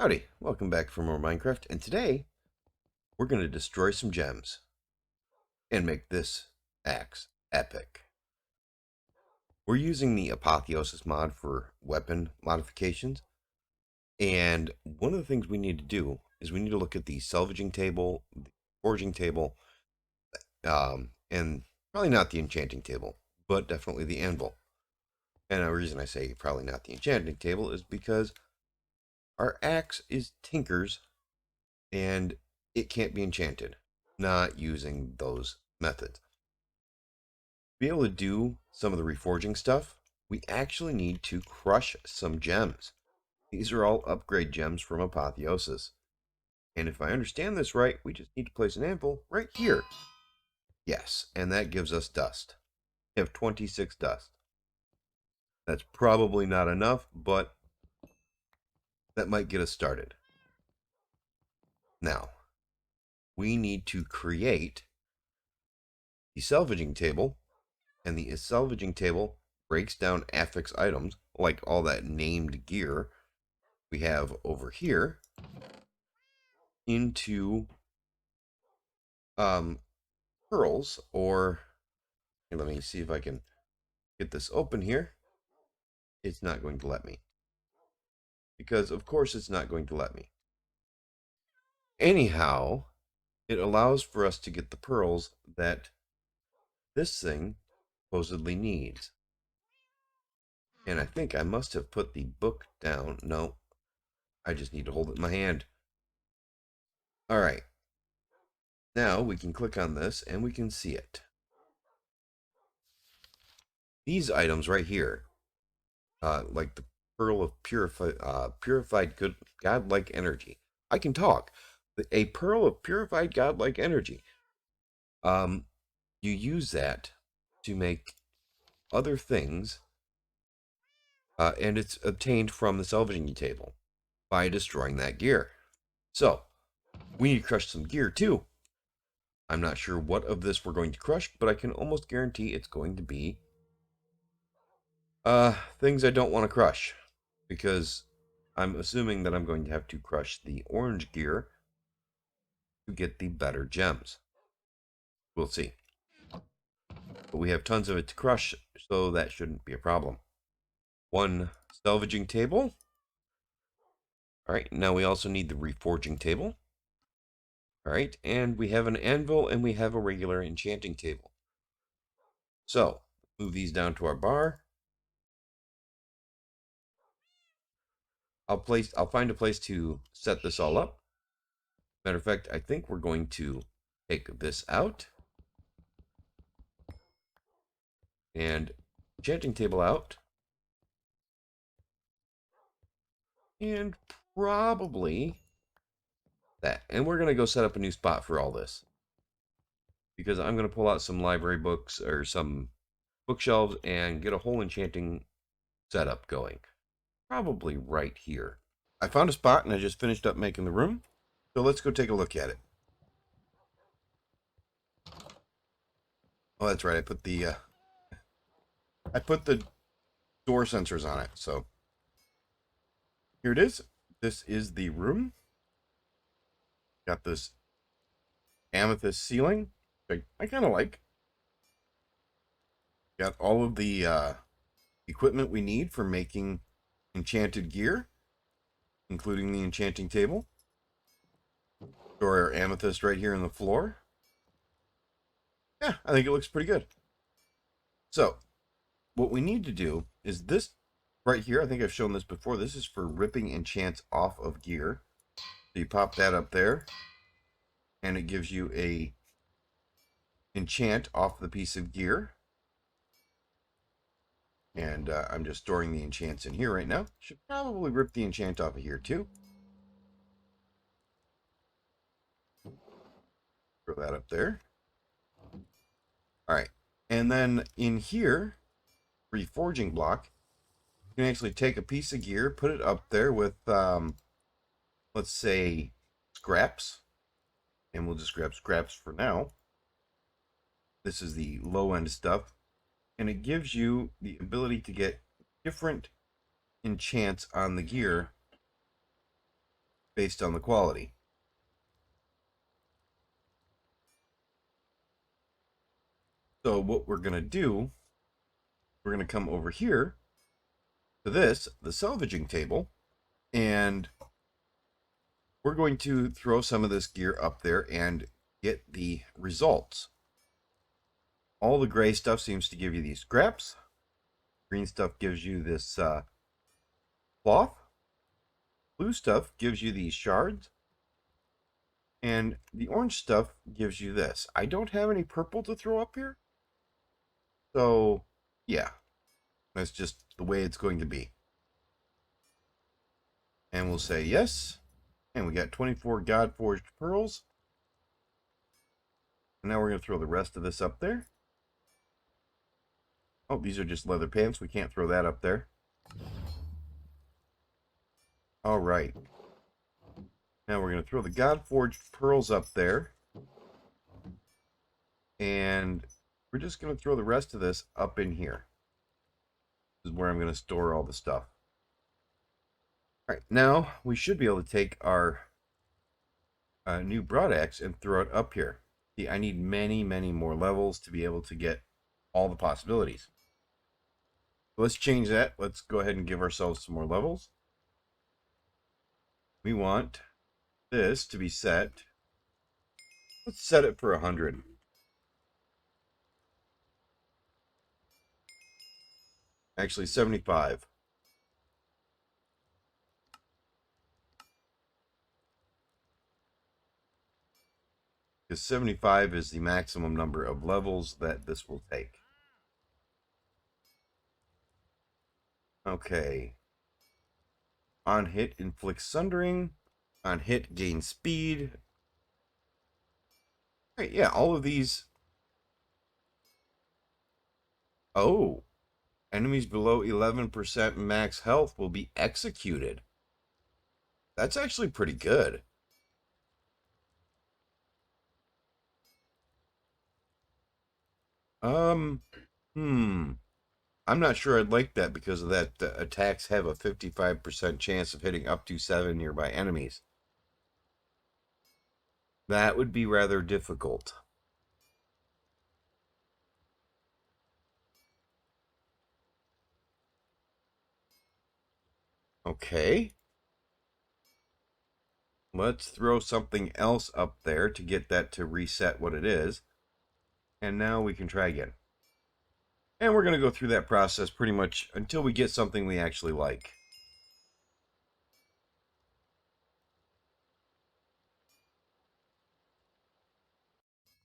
Howdy, welcome back for more Minecraft, and today we're going to destroy some gems and make this axe epic. We're using the Apotheosis mod for weapon modifications, and one of the things we need to do is we need to look at the salvaging table, the forging table, and probably not the enchanting table, but definitely the anvil. And the reason I say probably not the enchanting table is because our axe is Tinker's and it can't be enchanted, not using those methods. To be able to do some of the reforging stuff, we actually need to crush some gems. These are all upgrade gems from Apotheosis. And if I understand this right, we just need to place an anvil right here. Yes, and that gives us dust. We have 26 dust. That's probably not enough, but that might get us started. Now, we need to create the salvaging table, and the salvaging table breaks down affix items, like all that named gear we have over here, into pearls, or let me see if I can get this open here. It's not going to let me, because of course it's not going to let me. Anyhow, it allows for us to get the pearls that this thing supposedly needs. And I think I must have put the book down. No, I just need to hold it in my hand. All right. Now we can click on this and we can see it. These items right here, like the pearl of purified good godlike energy. I can talk. A pearl of purified godlike energy. You use that to make other things, and it's obtained from the salvaging table by destroying that gear. So we need to crush some gear too. I'm not sure what of this we're going to crush, but I can almost guarantee it's going to be things I don't want to crush, because I'm assuming that I'm going to have to crush the orange gear to get the better gems. We'll see. But we have tons of it to crush, so that shouldn't be a problem. One salvaging table. All right, now we also need the reforging table. All right, and we have an anvil and we have a regular enchanting table. So, move these down to our bar. I'll find a place to set this all up. Matter of fact, I think we're going to take this out and enchanting table out, and probably that. And we're going to go set up a new spot for all this, because I'm going to pull out some library books or some bookshelves and get a whole enchanting setup going. Probably right here. I found a spot and I just finished up making the room. So let's go take a look at it. Oh, that's right. I put the door sensors on it. So here it is. This is the room. Got this amethyst ceiling, which I kind of like. Got all of the equipment we need for making enchanted gear, including the enchanting table. Store our amethyst right here on the floor. Yeah, I think it looks pretty good. So what we need to do is this right here. I think I've shown this before. This is for ripping enchants off of gear. So you pop that up there, and it gives you a enchant off the piece of gear. And I'm just storing the enchants in here right now. Should probably rip the enchant off of here too. Throw that up there. All right. And then in here, reforging block, you can actually take a piece of gear, put it up there with, let's say, scraps. And we'll just grab scraps for now. This is the low end stuff. And it gives you the ability to get different enchants on the gear based on the quality. So what we're going to do, we're going to come over here to this, the salvaging table, and we're going to throw some of this gear up there and get the results. All the gray stuff seems to give you these scraps. Green stuff gives you this cloth. Blue stuff gives you these shards. And the orange stuff gives you this. I don't have any purple to throw up here. So, yeah. That's just the way it's going to be. And we'll say yes. And we got 24 God Forged Pearls. And now we're going to throw the rest of this up there. Oh, these are just leather pants. We can't throw that up there. All right. Now we're going to throw the God Forged Pearls up there. And we're just going to throw the rest of this up in here. This is where I'm going to store all the stuff. All right, now we should be able to take our new broadaxe and throw it up here. See, I need many, many more levels to be able to get all the possibilities. So let's change that. Let's go ahead and give ourselves some more levels. We want this to be set. Let's set it for 100. Actually, 75. Because 75 is the maximum number of levels that this will take. Okay. On hit, inflicts sundering. On hit, gain speed. Right, yeah, all of these. Oh. Enemies below 11% max health will be executed. That's actually pretty good. Um, hmm. I'm not sure I'd like that because of that attacks have a 55% chance of hitting up to 7 nearby enemies. That would be rather difficult. Okay. Let's throw something else up there to get that to reset what it is. And now we can try again. And we're going to go through that process pretty much until we get something we actually like.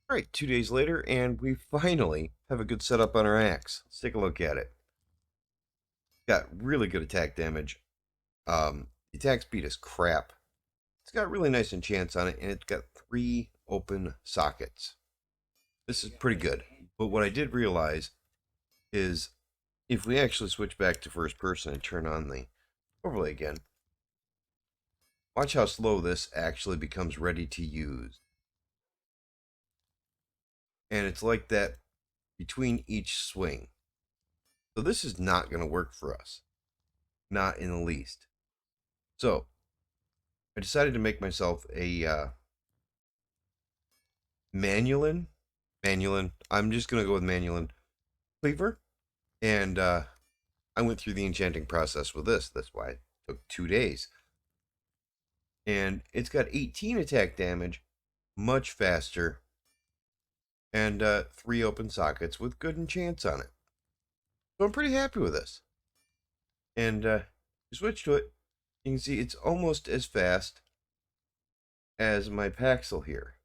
All right, 2 days later, and we finally have a good setup on our axe. Let's take a look at it. Got really good attack damage. The attack speed is crap. It's got really nice enchants on it, and it's got 3 open sockets. This is pretty good. But what I did realize is if we actually switch back to first person and turn on the overlay again, watch how slow this actually becomes ready to use. And it's like that between each swing. So this is not going to work for us. Not in the least. So I decided to make myself a Manulin. I'm just going to go with Manulin cleaver. And I went through the enchanting process with this. That's why it took 2 days. And it's got 18 attack damage, much faster, and 3 open sockets with good enchants on it. So I'm pretty happy with this. And you switch to it, you can see it's almost as fast as my Paxil here.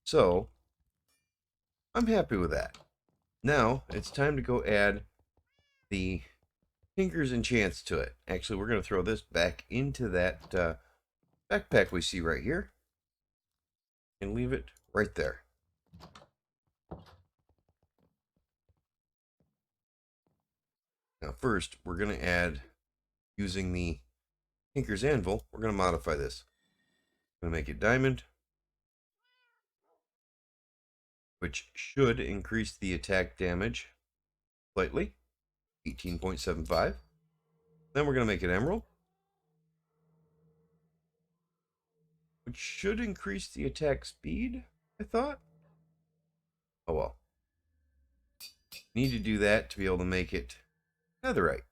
So I'm happy with that. Now it's time to go add the Tinker's enchants to it. Actually, we're going to throw this back into that backpack we see right here and leave it right there. Now first, we're going to add, using the Tinker's Anvil, we're going to modify this. I'm going to make it diamond, which should increase the attack damage slightly, 18.75. Then we're going to make it emerald. which should increase the attack speed, I thought. Oh well. Need to do that to be able to make it netherite,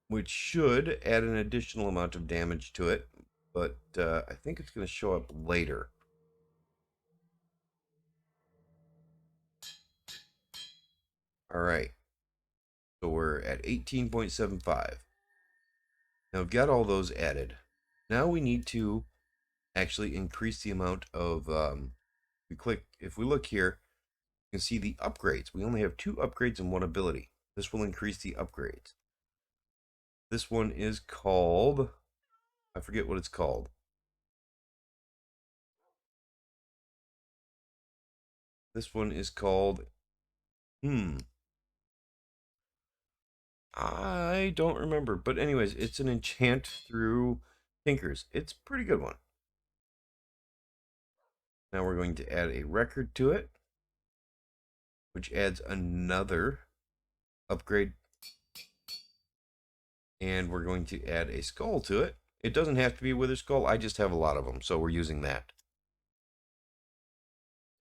which should add an additional amount of damage to it, but I think it's going to show up later. All right, so we're at 18.75. Now I've got all those added. Now we need to actually increase the amount of, if we look here, you can see the upgrades. We only have 2 upgrades and 1 ability. This will increase the upgrades. This one is called, I forget what it's called. This one is called, I don't remember. But anyways, it's an enchant through Tinkers. It's a pretty good one. Now we're going to add a record to it, which adds another upgrade. And we're going to add a skull to it. It doesn't have to be a wither skull. I just have a lot of them, so we're using that.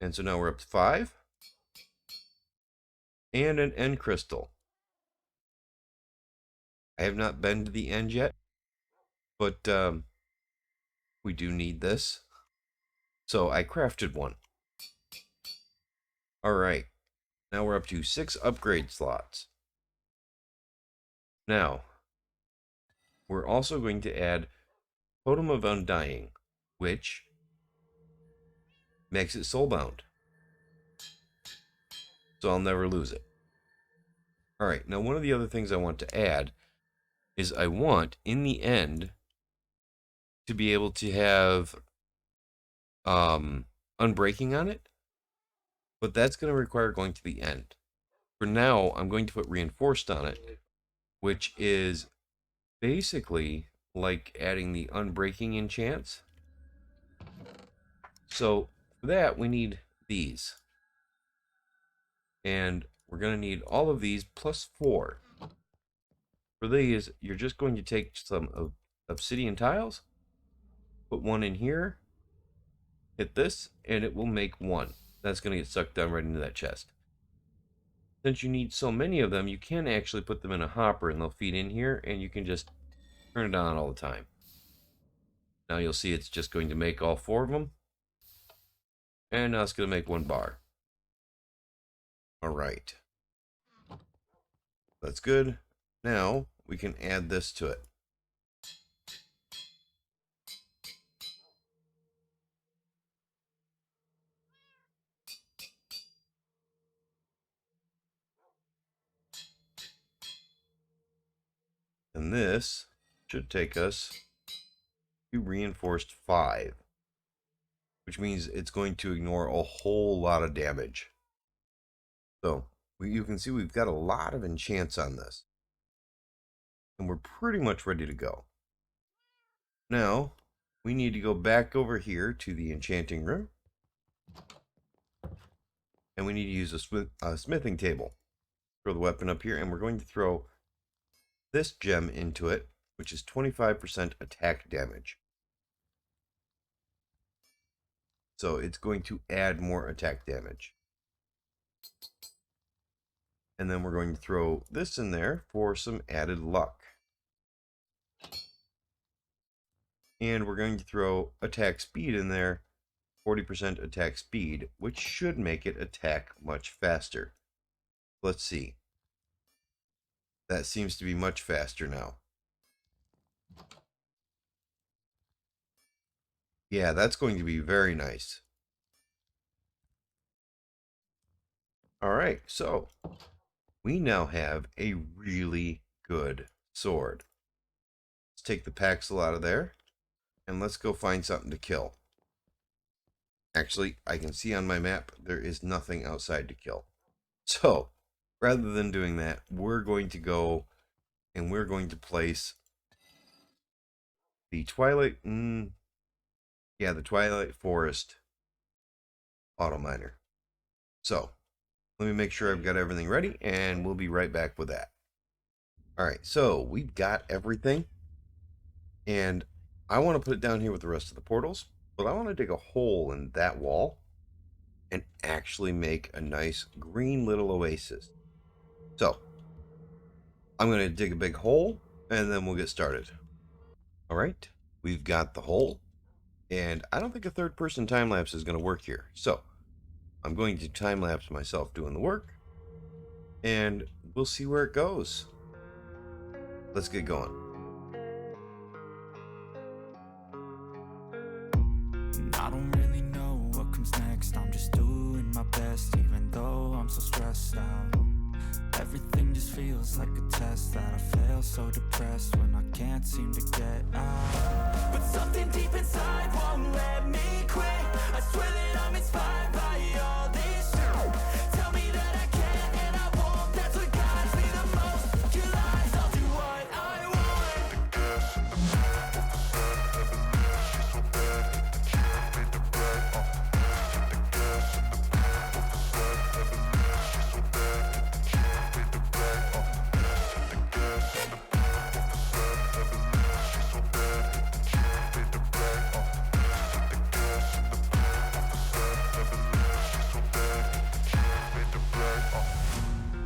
And so now we're up to 5. And an end crystal. I have not been to the end yet, but we do need this. So I crafted one. All right. Now we're up to 6 upgrade slots. Now, we're also going to add Totem of Undying, which makes it soulbound. So I'll never lose it. All right, now one of the other things I want to add is I want, in the end, to be able to have Unbreaking on it, but that's going to require going to the end. For now, I'm going to put Reinforced on it, which is basically like adding the Unbreaking enchants. So for that, we need these. And we're going to need all of these plus 4. For these, you're just going to take some obsidian tiles, put one in here, hit this, and it will make 1. That's going to get sucked down right into that chest. Since you need so many of them, you can actually put them in a hopper and they'll feed in here, and you can just turn it on all the time. Now you'll see it's just going to make all 4 of them. And now it's going to make 1 bar. All right. That's good. Now we can add this to it. And this should take us to reinforced 5, which means it's going to ignore a whole lot of damage. So you can see we've got a lot of enchants on this. And we're pretty much ready to go. Now, we need to go back over here to the enchanting room. And we need to use a smithing table. Throw the weapon up here, and we're going to throw this gem into it, which is 25% attack damage. So it's going to add more attack damage. And then we're going to throw this in there for some added luck. And we're going to throw attack speed in there, 40% attack speed, which should make it attack much faster. Let's see. That seems to be much faster now. Yeah, that's going to be very nice. All right, so we now have a really good sword. Let's take the Paxel out of there, and let's go find something to kill. Actually, I can see on my map there is nothing outside to kill. So, rather than doing that, we're going to go and we're going to place the Twilight Forest auto miner. So, let me make sure I've got everything ready, and we'll be right back with that. All right, so we've got everything. And I want to put it down here with the rest of the portals, but I want to dig a hole in that wall and actually make a nice green little oasis. So I'm going to dig a big hole and then we'll get started. All right, we've got the hole, and I don't think a third person time lapse is going to work here. So I'm going to time lapse myself doing the work and we'll see where it goes. Let's get going. I don't really know what comes next. I'm just doing my best, even though I'm so stressed out. Everything just feels like a test that I fail, so depressed when I can't seem to get out. But something deep inside won't let me quit. I swear that I'm inspired by all this shit. Tell me that I can and I won't. That's what guides me the most. Kill lies, I'll do what I want.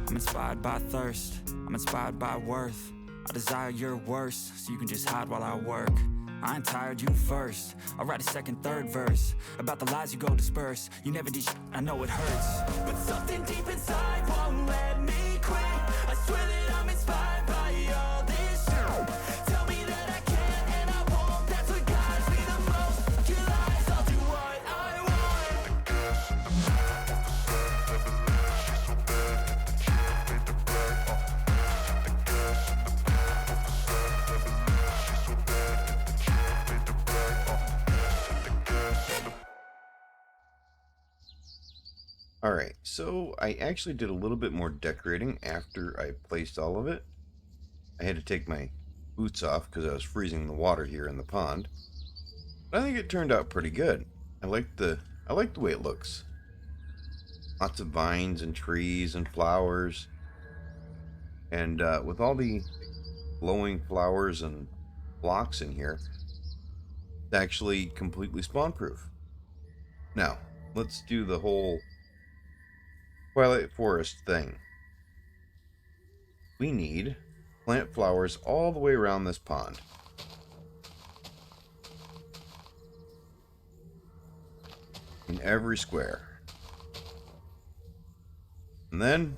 I'm inspired by thirst, I'm inspired by worth. I desire your worst, so you can just hide while I work. I ain't tired, you first. I'll write a second, third verse about the lies you go disperse. You never did I know it hurts. But something deep inside won't let me quit. I swear that I'm inspired by all this shit. Tell me that I can and I won't. That's what guides me the most. Kill lies, I'll do what I want. All right, so I actually did a little bit more decorating after I placed all of it. I had to take my boots off because I was freezing the water here in the pond. But I think it turned out pretty good. I like the way it looks. Lots of vines and trees and flowers, and with all the glowing flowers and blocks in here, it's actually completely spawn proof. Now, let's do the whole Twilight Forest thing. We need plant flowers all the way around this pond. In every square. And then,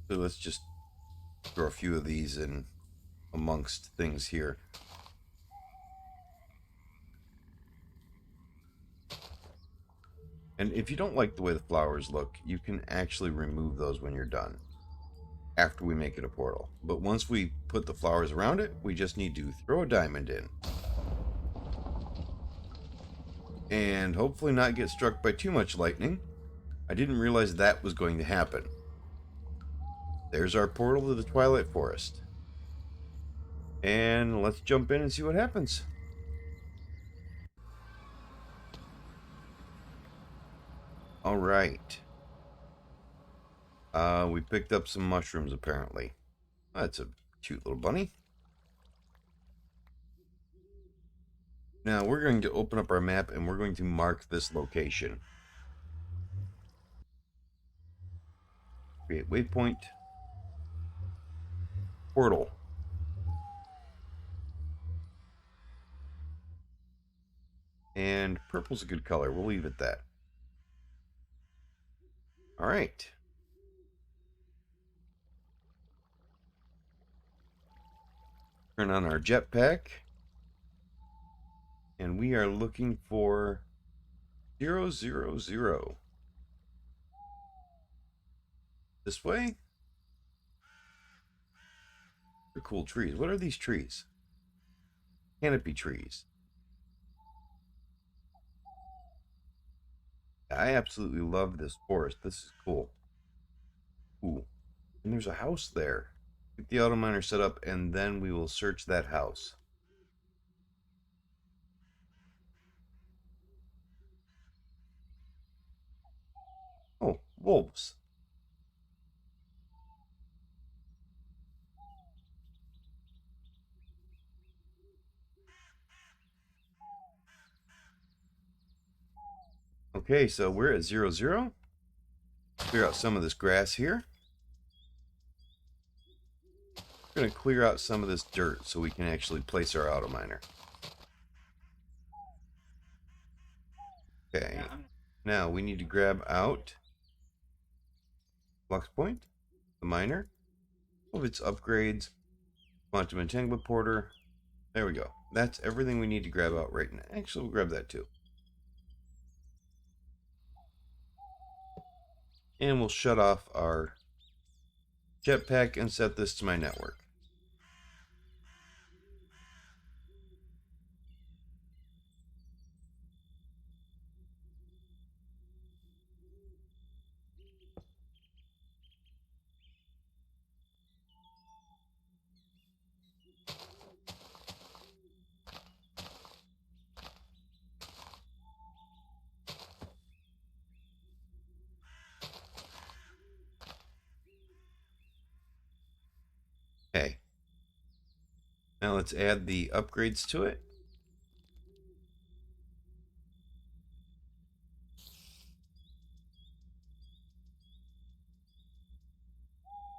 so let's just throw a few of these in amongst things here. And if you don't like the way the flowers look, you can actually remove those when you're done, after we make it a portal. But once we put the flowers around it, we just need to throw a diamond in. And hopefully not get struck by too much lightning. I didn't realize that was going to happen. There's our portal to the Twilight Forest. And let's jump in and see what happens. All right. We picked up some mushrooms, apparently. That's a cute little bunny. Now we're going to open up our map and we're going to mark this location. Create waypoint. Portal. And purple's a good color. We'll leave it that. All right. Turn on our jetpack. And we are looking for 000. This way? They're cool trees. What are these trees? Canopy trees. I absolutely love this forest. This is cool. Ooh. And there's a house there. Get the auto miner set up and then we will search that house. Oh, wolves. Okay, so we're at 0, 0. Clear out some of this grass here. We're going to clear out some of this dirt so we can actually place our auto miner. Okay, now we need to grab out flux point, the miner, all of its upgrades, quantum entanglement porter. There we go. That's everything we need to grab out right now. Actually, we'll grab that too. And we'll shut off our jetpack and set this to my network. Okay. Now let's add the upgrades to it.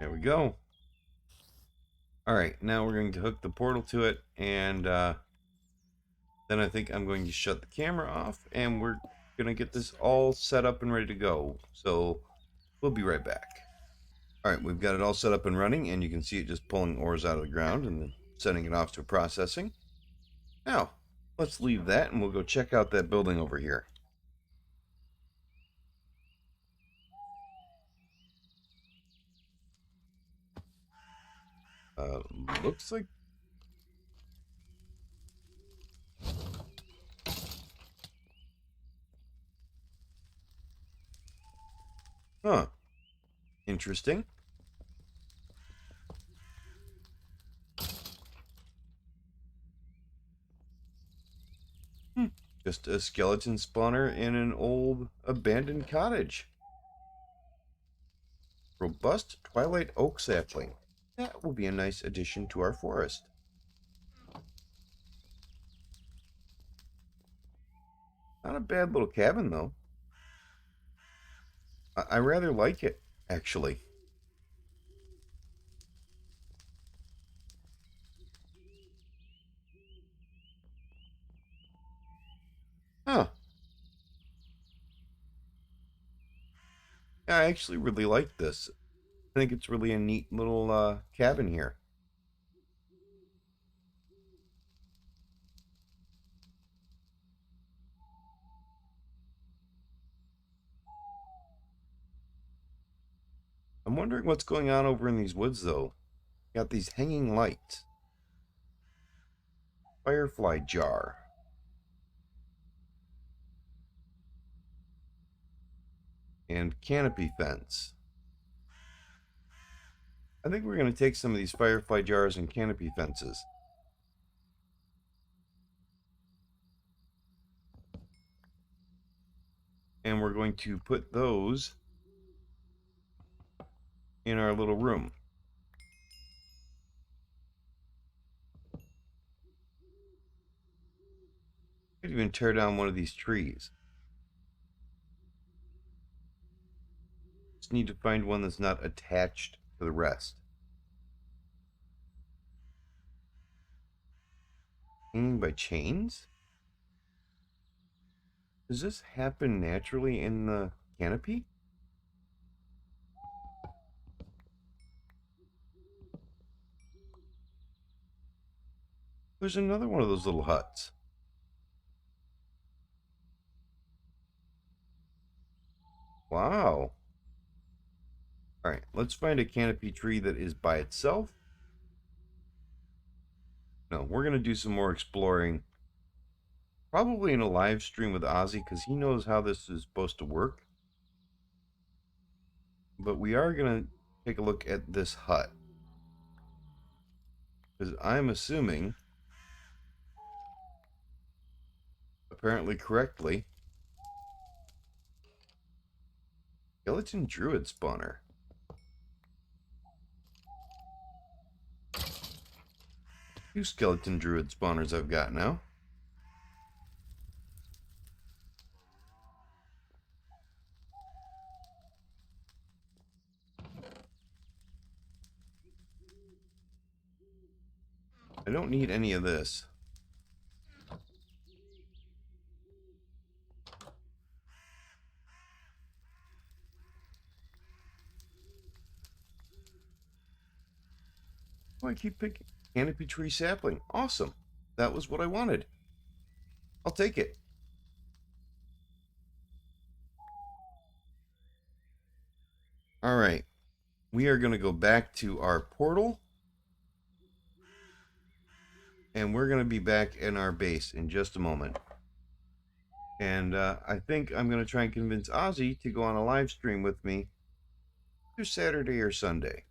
There we go. All right, now we're going to hook the portal to it, and then I think I'm going to shut the camera off, and we're going to get this all set up and ready to go. So we'll be right back. All right, we've got it all set up and running, and you can see it just pulling ores out of the ground and then sending it off to processing. Now, let's leave that, and we'll go check out that building over here. Looks like... Huh. Interesting. Just a skeleton spawner in an old abandoned cottage. Robust Twilight Oak sapling. That will be a nice addition to our forest. Not a bad little cabin, though. I rather like it, actually. Huh. I actually really like this. I think it's really a neat little cabin here. I'm wondering what's going on over in these woods, though. Got these hanging lights. Firefly jar. And canopy fence. I think we're going to take some of these firefly jars and canopy fences. And we're going to put those in our little room. Could even tear down one of these trees. Just need to find one that's not attached to the rest. Hanging by chains? Does this happen naturally in the canopy? There's another one of those little huts. Wow. Alright, let's find a canopy tree that is by itself. No, we're going to do some more exploring. Probably in a live stream with Ozzy, because he knows how this is supposed to work. But we are going to take a look at this hut. Because I'm assuming, apparently correctly, skeleton druid spawner. Two skeleton druid spawners I've got now. I don't need any of this. Oh, I keep picking canopy tree sapling. Awesome. That was what I wanted. I'll take it. All right. We are going to go back to our portal. And we're going to be back in our base in just a moment. And I think I'm going to try and convince Ozzy to go on a live stream with me either Saturday or Sunday.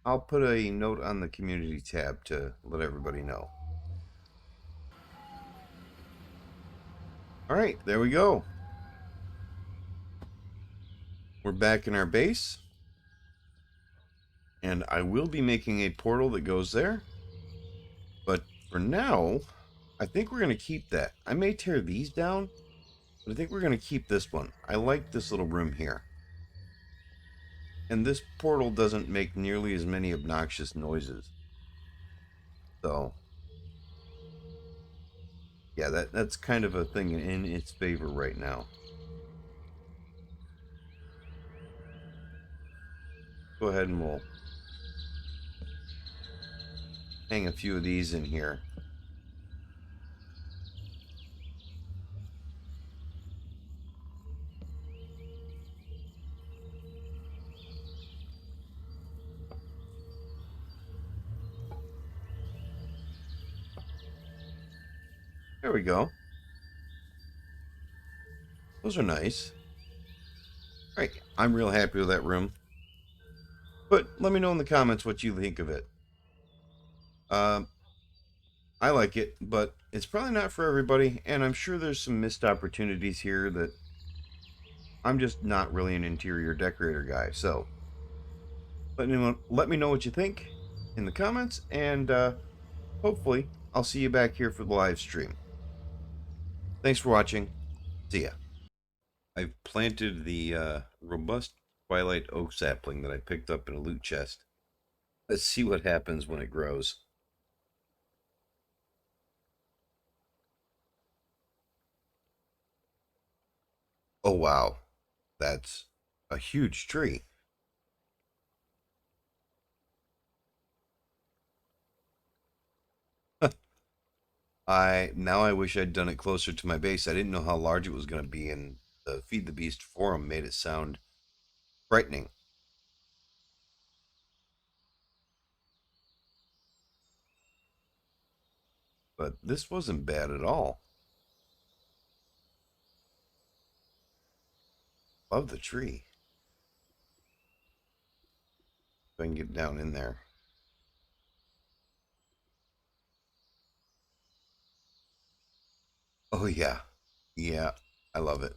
I'll put a note on the community tab to let everybody know. All right, there we go. We're back in our base. And I will be making a portal that goes there. But for now, I think we're going to keep that. I may tear these down, but I think we're going to keep this one. I like this little room here. And this portal doesn't make nearly as many obnoxious noises. So, yeah, that's kind of a thing in its favor right now. Go ahead and we'll hang a few of these in here. There we go. Those are nice. All right, I'm real happy with that room. But let me know in the comments what you think of it. Um, I like it, but it's probably not for everybody, and I'm sure there's some missed opportunities here that I'm just not really an interior decorator guy. So let me know what you think in the comments, and hopefully I'll see you back here for the live stream. Thanks for watching. See ya. I've planted the robust Twilight oak sapling that I picked up in a loot chest. Let's see what happens when it grows. Oh wow, that's a huge tree. I wish I'd done it closer to my base. I didn't know how large it was going to be, and the Feed the Beast forum made it sound frightening. But this wasn't bad at all. Love the tree. If I can get down in there. Oh yeah, yeah, I love it.